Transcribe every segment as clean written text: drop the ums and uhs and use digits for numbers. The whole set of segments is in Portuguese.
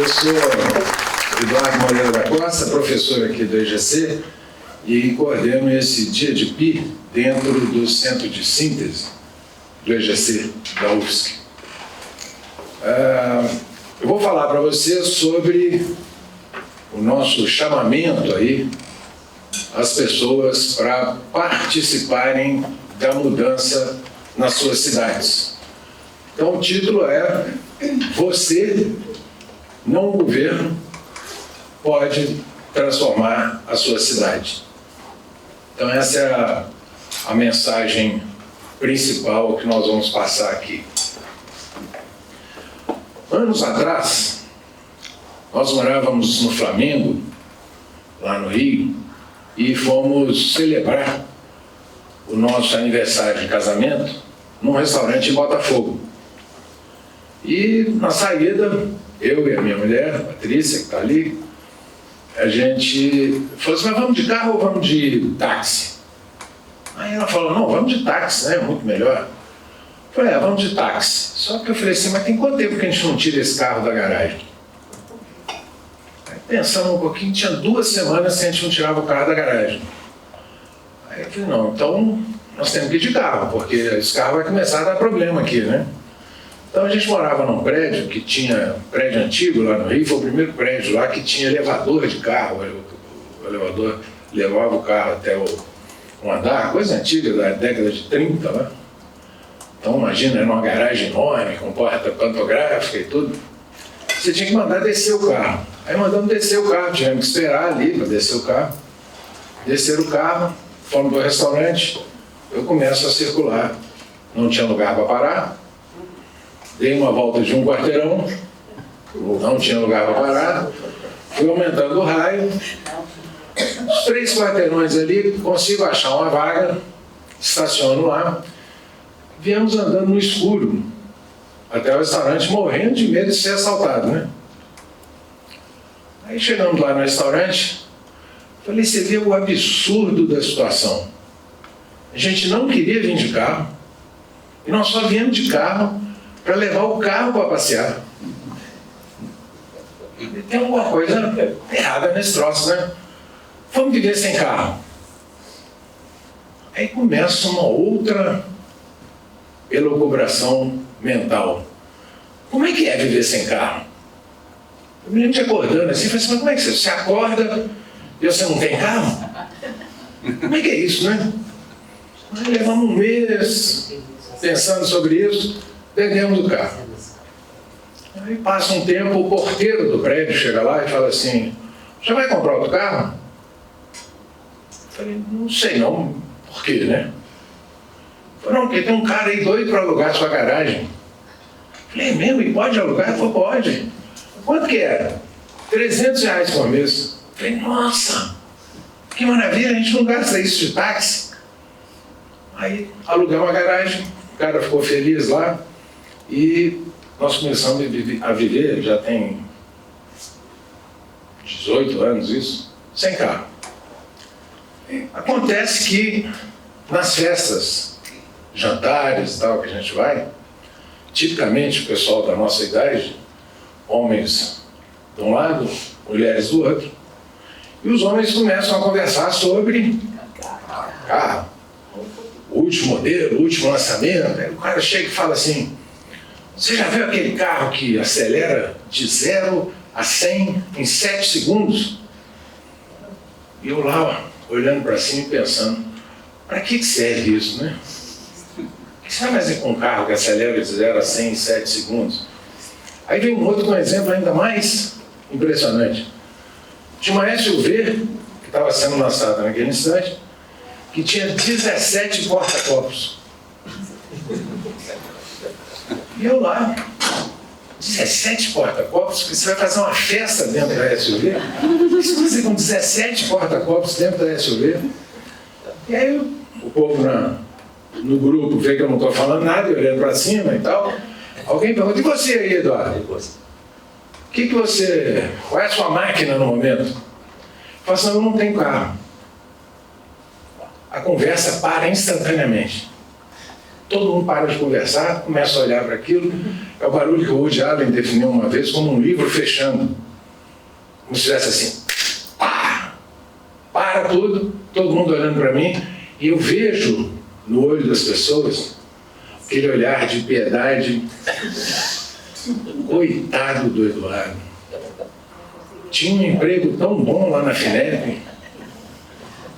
Eu sou Eduardo Moreira da Costa, professor aqui do EGC, e coordeno esse Dia de Pi dentro do Centro de Síntese do EGC, da UFSC. Eu vou falar para você sobre o nosso chamamento aí às pessoas para participarem da mudança nas suas cidades. Então o título é Você, não o governo, pode transformar a sua cidade. Então essa é a mensagem principal que nós vamos passar aqui. Anos atrás, nós morávamos no Flamengo, lá no Rio, e fomos celebrar o nosso aniversário de casamento num restaurante em Botafogo. E na saída, eu e a minha mulher, a Patrícia, que está ali, a gente falou assim, mas vamos de carro ou vamos de táxi? Aí ela falou, não, vamos de táxi, né? Muito melhor. Eu falei, vamos de táxi. Só que eu falei assim, mas tem quanto tempo que a gente não tira esse carro da garagem? Aí pensando um pouquinho, tinha 2 semanas que a gente não tirava o carro da garagem. Aí eu falei, não, então nós temos que ir de carro, porque esse carro vai começar a dar problema aqui, né? Então a gente morava num prédio que tinha, prédio antigo lá no Rio, foi o primeiro prédio lá que tinha elevador de carro, o elevador levava o carro até um andar, coisa antiga da década de 30 lá. Então imagina, era uma garagem enorme, com porta pantográfica e tudo. Você tinha que mandar descer o carro. Aí mandamos descer o carro, tivemos que esperar ali para descer o carro. Descer o carro, fomos do restaurante, eu começo a circular. Não tinha lugar para parar. Dei uma volta de 1 quarteirão, não tinha lugar para parar. Fui aumentando o raio. Os 3 quarteirões ali, consigo achar uma vaga, estaciono lá. Viemos andando no escuro até o restaurante, morrendo de medo de ser assaltado, né? Aí chegamos lá no restaurante, falei, você vê o absurdo da situação. A gente não queria vir de carro, e nós só viemos de carro para levar o carro para passear. Tem alguma coisa errada nesse troço, né? Vamos viver sem carro. Aí começa uma outra elucubração mental. Como é que é viver sem carro? Eu me lembro de acordando assim, falei assim, mas como é que você acorda e você não tem carro? Como é que é isso, né? Aí levamos 1 mês pensando sobre isso, vendemos o carro. Aí passa um tempo, o porteiro do prédio chega lá e fala assim, já vai comprar outro carro? Eu falei, não sei não, por quê, né? Falei, não, porque tem um cara aí doido para alugar sua garagem. Falei, é mesmo? E pode alugar? Ele falou, pode. Quanto que era? R$300 por mês. Falei, nossa, que maravilha, a gente não gasta isso de táxi. Aí alugamos a garagem, o cara ficou feliz lá e nós começamos a viver, já tem 18 anos isso, sem carro. Acontece que nas festas, jantares e tal que a gente vai, tipicamente o pessoal da nossa idade, homens de um lado, mulheres do outro, e os homens começam a conversar sobre carro, o último modelo, o último lançamento. Aí o cara chega e fala assim, você já viu aquele carro que acelera de 0 a 100 em 7 segundos? E eu lá, olhando para cima e pensando, para que serve isso, né? O que você vai fazer com um carro que acelera de 0 a 100 em 7 segundos? Aí vem um outro com um exemplo ainda mais impressionante. Tinha uma SUV que estava sendo lançada naquele instante, que tinha 17 porta-copos. E eu lá, 17 porta-copos, porque você vai fazer uma festa dentro da SUV? O que você vai fazer com 17 porta-copos dentro da SUV? E aí o povo no grupo vê que eu não estou falando nada, olhando para cima e tal. Alguém pergunta, e você aí, Eduardo? Qual é a sua máquina no momento? Eu falo assim, eu não tenho carro. A conversa para instantaneamente. todo mundo para de conversar, começa a olhar para aquilo. É o barulho que o Woody Allen definiu uma vez como um livro fechando. Como se tivesse assim, pá! Para tudo, todo mundo olhando para mim, e eu vejo no olho das pessoas aquele olhar de piedade. Coitado do Eduardo. Tinha um emprego tão bom lá na FINEP.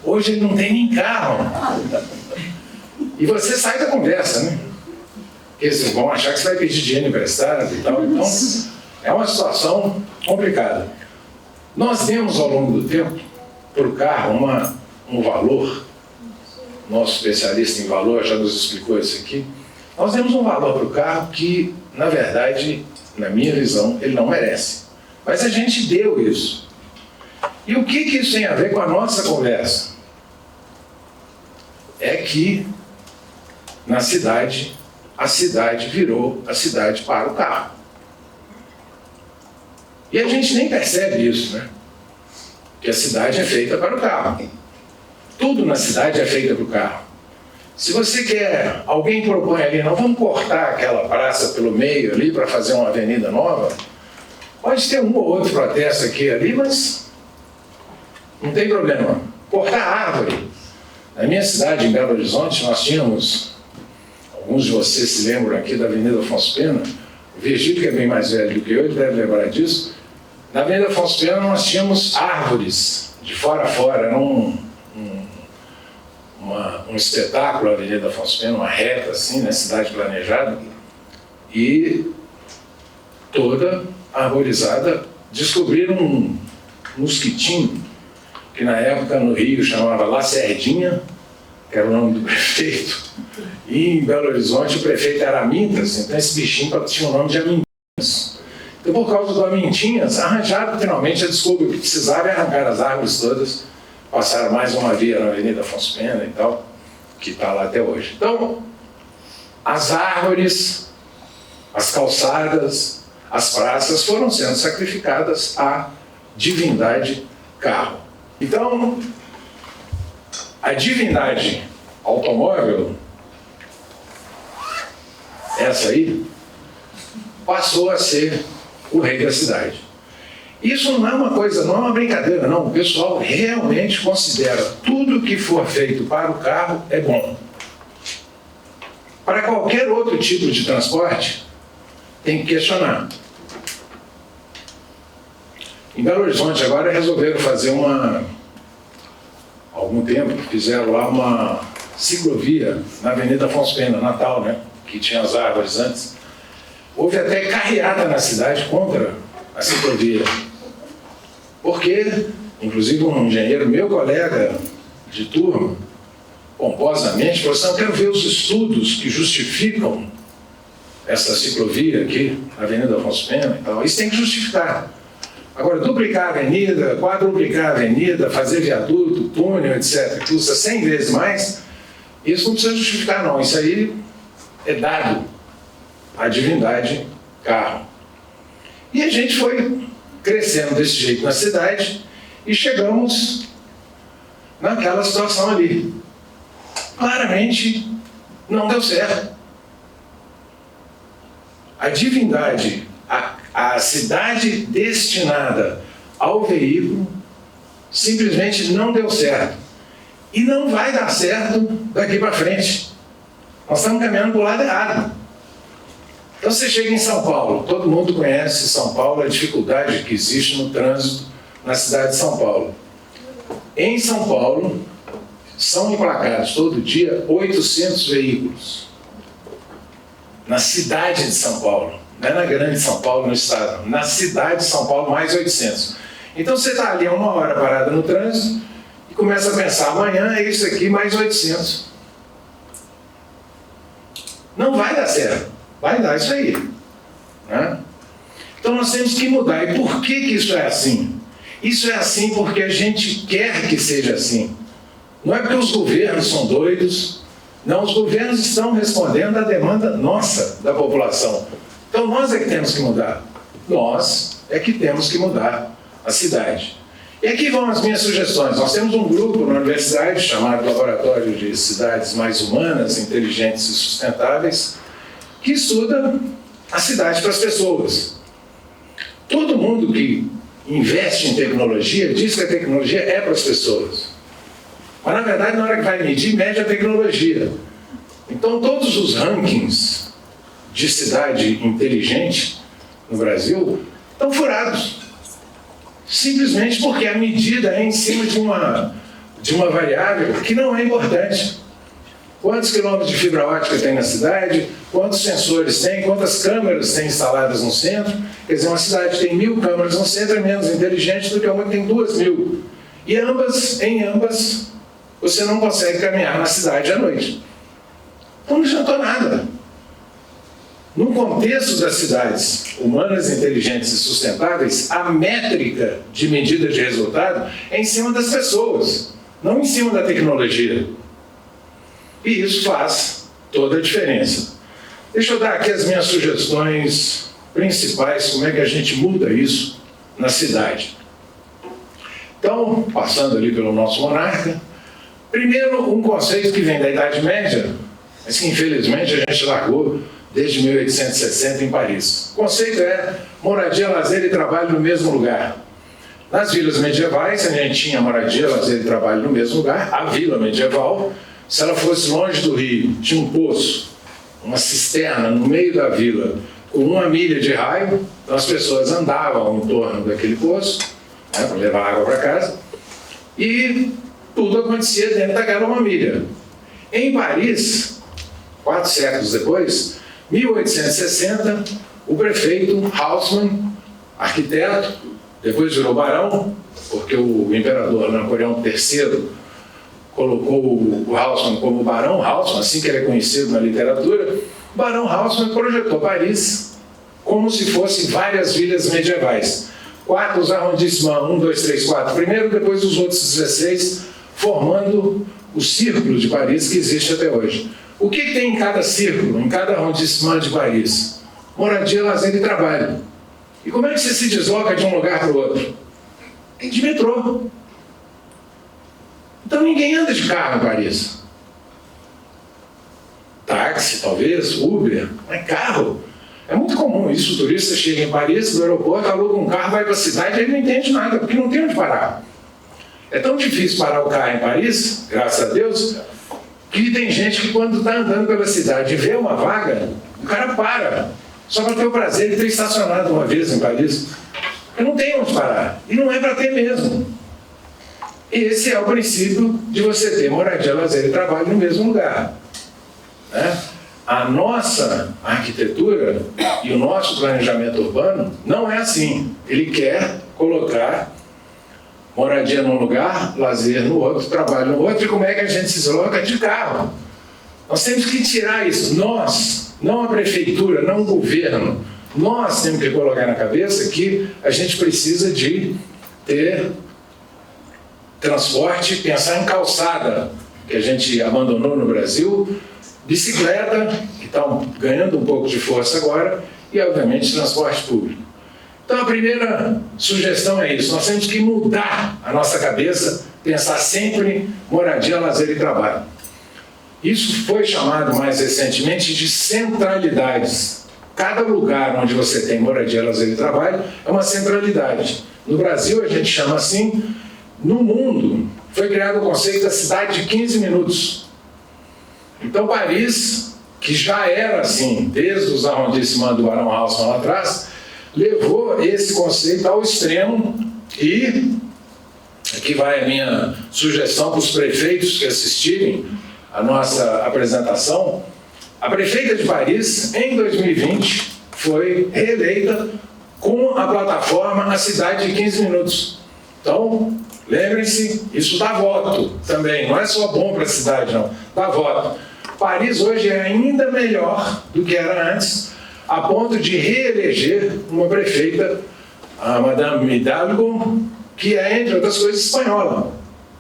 Hoje ele não tem nem carro. E você sai da conversa, né? Porque eles vão achar que você vai pedir dinheiro emprestado e tal. Então, é uma situação complicada. Nós demos ao longo do tempo, para o carro, um valor. Nosso especialista em valor já nos explicou isso aqui. Nós demos um valor para o carro que, na verdade, na minha visão, ele não merece. Mas a gente deu isso. E o que isso tem a ver com a nossa conversa? É que, na cidade, a cidade virou a cidade para o carro. E a gente nem percebe isso, né? Que a cidade é feita para o carro. Tudo na cidade é feito para o carro. Se você quer, alguém propõe ali, não vamos cortar aquela praça pelo meio ali para fazer uma avenida nova, pode ter um ou outro protesto aqui e ali, mas não tem problema. Cortar árvore. Na minha cidade, em Belo Horizonte, nós tínhamos, alguns de vocês se lembram aqui da Avenida Afonso Pena, o Virgílio, que é bem mais velho do que eu, ele deve lembrar disso. Na Avenida Afonso Pena nós tínhamos árvores de fora a fora, era um espetáculo, a Avenida Afonso Pena, uma reta assim, né, cidade planejada, e toda arborizada. Descobriram um mosquitinho, que na época no Rio chamava Lacerdinha, que era o nome do prefeito, e em Belo Horizonte o prefeito era Amintas, então esse bichinho tinha o nome de Amintinhas. Então, por causa do Amintinhas, arranjaram finalmente a desculpa que precisava e arrancar as árvores todas, passaram mais uma via na Avenida Afonso Pena e tal, que está lá até hoje. Então, as árvores, as calçadas, as praças foram sendo sacrificadas à divindade carro. Então, a divindade automóvel, essa aí, passou a ser o rei da cidade. Isso não é uma coisa, não é uma brincadeira, não. O pessoal realmente considera tudo que for feito para o carro é bom. Para qualquer outro tipo de transporte, tem que questionar. Em Belo Horizonte agora resolveram fazer algum tempo, fizeram lá uma ciclovia na Avenida Afonso Pena, Natal, né? Que tinha as árvores antes. Houve até carreata na cidade contra a ciclovia. Porque, inclusive, um engenheiro, meu colega de turma, pomposamente, falou assim: eu quero ver os estudos que justificam essa ciclovia aqui, na Avenida Afonso Pena e tal. Isso tem que justificar. Agora, duplicar a avenida, quadruplicar a avenida, fazer viaduto, túnel, etc., que custa 100 vezes mais, isso não precisa justificar, não. Isso aí é dado à divindade carro. E a gente foi crescendo desse jeito na cidade e chegamos naquela situação ali. Claramente não deu certo. A divindade, a cidade destinada ao veículo, simplesmente não deu certo. E não vai dar certo daqui para frente. Nós estamos caminhando para o lado errado. Então você chega em São Paulo, todo mundo conhece São Paulo, a dificuldade que existe no trânsito na cidade de São Paulo. Em São Paulo, são emplacados todo dia 800 veículos. Na cidade de São Paulo, não é na grande São Paulo, no estado, na cidade de São Paulo, mais 800. Então você está ali 1 hora parada no trânsito e começa a pensar, amanhã é isso aqui, mais 800. Não vai dar certo. Vai dar isso aí. Né? Então nós temos que mudar. E por que isso é assim? Isso é assim porque a gente quer que seja assim. Não é porque os governos são doidos. Não, os governos estão respondendo à demanda nossa, da população. Então nós é que temos que mudar. Nós é que temos que mudar a cidade. E aqui vão as minhas sugestões. Nós temos um grupo na universidade chamado Laboratório de Cidades Mais Humanas, Inteligentes e Sustentáveis, que estuda a cidade para as pessoas. Todo mundo que investe em tecnologia diz que a tecnologia é para as pessoas. Mas, na verdade, na hora que vai medir, mede a tecnologia. Então, todos os rankings de cidade inteligente no Brasil estão furados. Simplesmente porque a medida é em cima de uma variável que não é importante. Quantos quilômetros de fibra ótica tem na cidade? Quantos sensores tem? Quantas câmeras tem instaladas no centro? Quer dizer, uma cidade que tem 1.000 câmeras no centro é menos inteligente do que uma que tem 2.000. E em ambas, você não consegue caminhar na cidade à noite. Então não adiantou nada. No contexto das cidades humanas, inteligentes e sustentáveis, a métrica de medida de resultado é em cima das pessoas, não em cima da tecnologia. E isso faz toda a diferença. Deixa eu dar aqui as minhas sugestões principais, como é que a gente muda isso na cidade. Então, passando ali pelo nosso monarca, primeiro um conceito que vem da Idade Média, mas que infelizmente a gente largou desde 1860 em Paris. O conceito é moradia, lazer e trabalho no mesmo lugar. Nas vilas medievais, a gente tinha moradia, lazer e trabalho no mesmo lugar. A vila medieval, se ela fosse longe do rio, tinha um poço, uma cisterna no meio da vila, com 1 milha de raio, então as pessoas andavam em torno daquele poço, né, para levar água para casa, e tudo acontecia dentro daquela 1 milha. Em Paris, 4 séculos depois, 1860, o prefeito Haussmann, arquiteto, depois virou barão, porque o imperador Napoleão III colocou o Haussmann como Barão Haussmann, assim que ele é conhecido na literatura. O Barão Haussmann projetou Paris como se fossem várias vilas medievais. 4 arrondissements, 1, 2, 3, 4 primeiro, depois os outros 16, formando o círculo de Paris que existe até hoje. O que tem em cada círculo, em cada arrondissement de Paris? Moradia, lazer e trabalho. E como é que você se desloca de um lugar para o outro? De metrô. Então ninguém anda de carro em Paris. Táxi, talvez, Uber, mas carro. É muito comum isso, o turista chega em Paris, no aeroporto, aluga um carro, vai para a cidade e ele não entende nada, porque não tem onde parar. É tão difícil parar o carro em Paris, graças a Deus, que tem gente que quando está andando pela cidade e vê uma vaga, o cara para, só para ter o prazer de ter estacionado uma vez em Paris. Porque não tem onde parar, e não é para ter mesmo. Esse é o princípio de você ter moradia, lazer e trabalho no mesmo lugar. Né? A nossa arquitetura e o nosso planejamento urbano não é assim. Ele quer colocar moradia num lugar, lazer no outro, trabalho no outro, e como é que a gente se desloca? De carro. Nós temos que tirar isso. Nós, não a prefeitura, não o governo, nós temos que colocar na cabeça que a gente precisa de ter transporte, pensar em calçada, que a gente abandonou no Brasil, bicicleta, que estão ganhando um pouco de força agora, e, obviamente, transporte público. Então, a primeira sugestão é isso. Nós temos que mudar a nossa cabeça, pensar sempre moradia, lazer e trabalho. Isso foi chamado mais recentemente de centralidades. Cada lugar onde você tem moradia, lazer e trabalho é uma centralidade. No Brasil, a gente chama assim. No mundo, foi criado o conceito da cidade de 15 minutos. Então, Paris, que já era assim, desde os arrondissements do Barão Haussmann lá atrás, levou esse conceito ao extremo e aqui vai a minha sugestão para os prefeitos que assistirem a nossa apresentação. A prefeita de Paris, em 2020, foi reeleita com a plataforma A Cidade de 15 Minutos. Então, lembrem-se, isso dá voto também, não é só bom para a cidade, não, dá voto. Paris hoje é ainda melhor do que era antes, a ponto de reeleger uma prefeita, a Madame Hidalgo, que é, entre outras coisas, espanhola,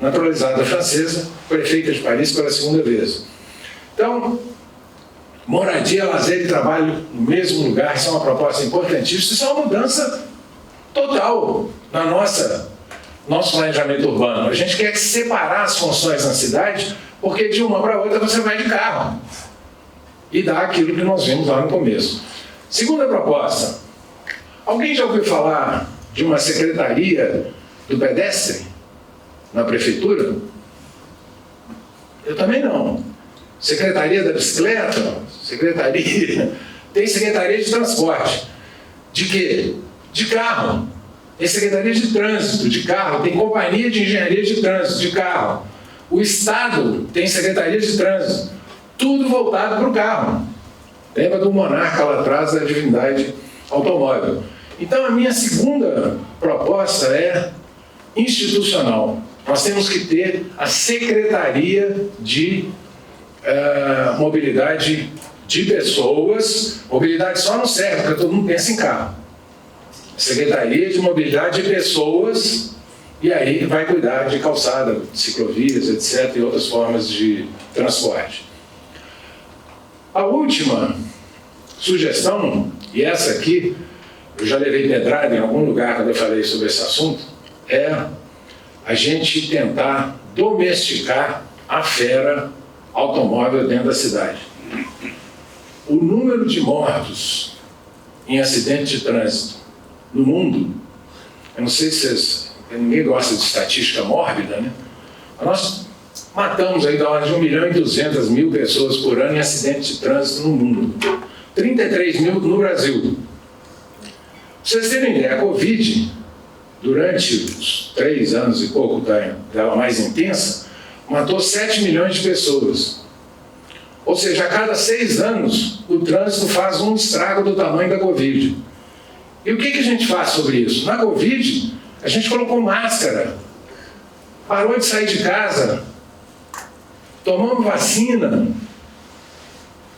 naturalizada francesa, prefeita de Paris pela 2ª vez. Então, moradia, lazer e trabalho no mesmo lugar, isso é uma proposta importantíssima, isso é uma mudança total na nossa nosso planejamento urbano. A gente quer separar as funções na cidade, porque de uma para outra você vai de carro. E dá aquilo que nós vimos lá no começo. Segunda proposta. Alguém já ouviu falar de uma secretaria do pedestre na prefeitura? Eu também não. Secretaria da bicicleta? Secretaria... Tem secretaria de transporte. De quê? De carro. Tem secretaria de trânsito, de carro. Tem companhia de engenharia de trânsito, de carro. O Estado tem secretaria de trânsito. Tudo voltado para o carro. Lembra do monarca lá atrás da divindade automóvel. Então, a minha segunda proposta é institucional. Nós temos que ter a Secretaria de Mobilidade de Pessoas. Mobilidade só não serve, porque todo mundo pensa em carro. Secretaria de Mobilidade de Pessoas, e aí vai cuidar de calçada, ciclovias, etc., e outras formas de transporte. A última sugestão, e essa aqui, eu já levei pedrada em algum lugar quando eu falei sobre esse assunto, é a gente tentar domesticar a fera automóvel dentro da cidade. O número de mortos em acidentes de trânsito no mundo, eu não sei se ninguém gosta de estatística mórbida, né? Nós matamos aí da ordem de 1.200.000 pessoas por ano em acidentes de trânsito no mundo. 33 mil no Brasil. Pra vocês terem ideia, a Covid, durante os 3 anos e pouco dela mais intensa, matou 7 milhões de pessoas. Ou seja, a cada 6 anos, o trânsito faz um estrago do tamanho da Covid. E o que a gente faz sobre isso? Na Covid, a gente colocou máscara, parou de sair de casa, tomamos vacina,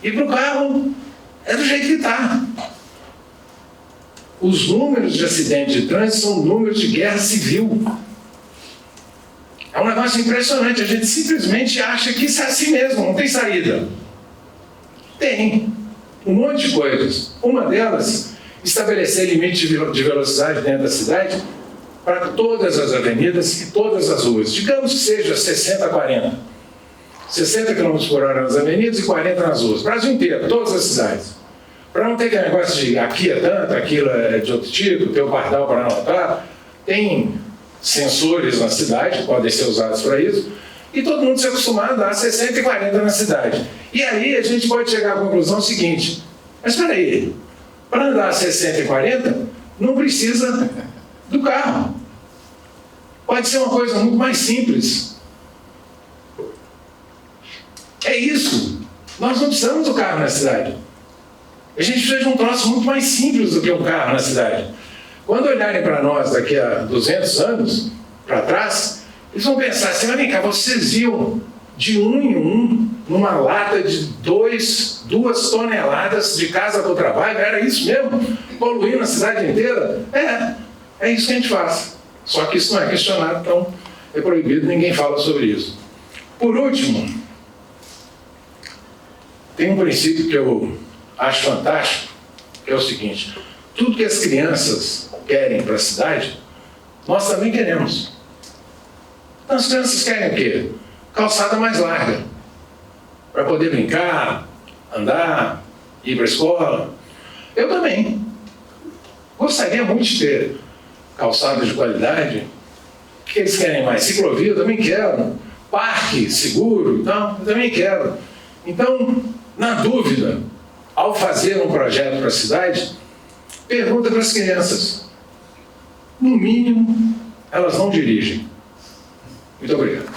e para o carro é do jeito que está. Os números de acidentes de trânsito são números de guerra civil. É um negócio impressionante, a gente simplesmente acha que isso é assim mesmo, não tem saída. Tem um monte de coisas. Uma delas, estabelecer limite de velocidade dentro da cidade para todas as avenidas e todas as ruas. Digamos que seja 60 a 40. 60 km por hora nas avenidas e 40 nas ruas. Brasil inteiro, todas as cidades. Para não ter aquele negócio de aqui é tanto, aquilo é de outro tipo, tem o pardal para anotar. Tem sensores na cidade, que podem ser usados para isso, e todo mundo se acostumar a andar 60 e 40 na cidade. E aí a gente pode chegar à conclusão seguinte: mas espera aí, para andar 60 e 40, não precisa do carro. Pode ser uma coisa muito mais simples. É isso. Nós não precisamos do carro na cidade. A gente precisa de um troço muito mais simples do que um carro na cidade. Quando olharem para nós daqui a 200 anos, para trás, eles vão pensar assim: mas vem cá, vocês iam de um em um, numa lata de 2 toneladas de casa para o trabalho? Era isso mesmo? Poluindo a cidade inteira? É isso que a gente faz. Só que isso não é questionado, então é proibido, ninguém fala sobre isso. Por último, tem um princípio que eu acho fantástico, que é o seguinte: tudo que as crianças querem para a cidade, nós também queremos. Então as crianças querem o quê? Calçada mais larga, para poder brincar, andar, ir para a escola. Eu também gostaria muito de ter calçada de qualidade. O que eles querem mais? Ciclovia, eu também quero. Parque seguro, então, eu também quero. Então, na dúvida, ao fazer um projeto para a cidade, pergunta para as crianças. No mínimo, elas não dirigem. Muito obrigado.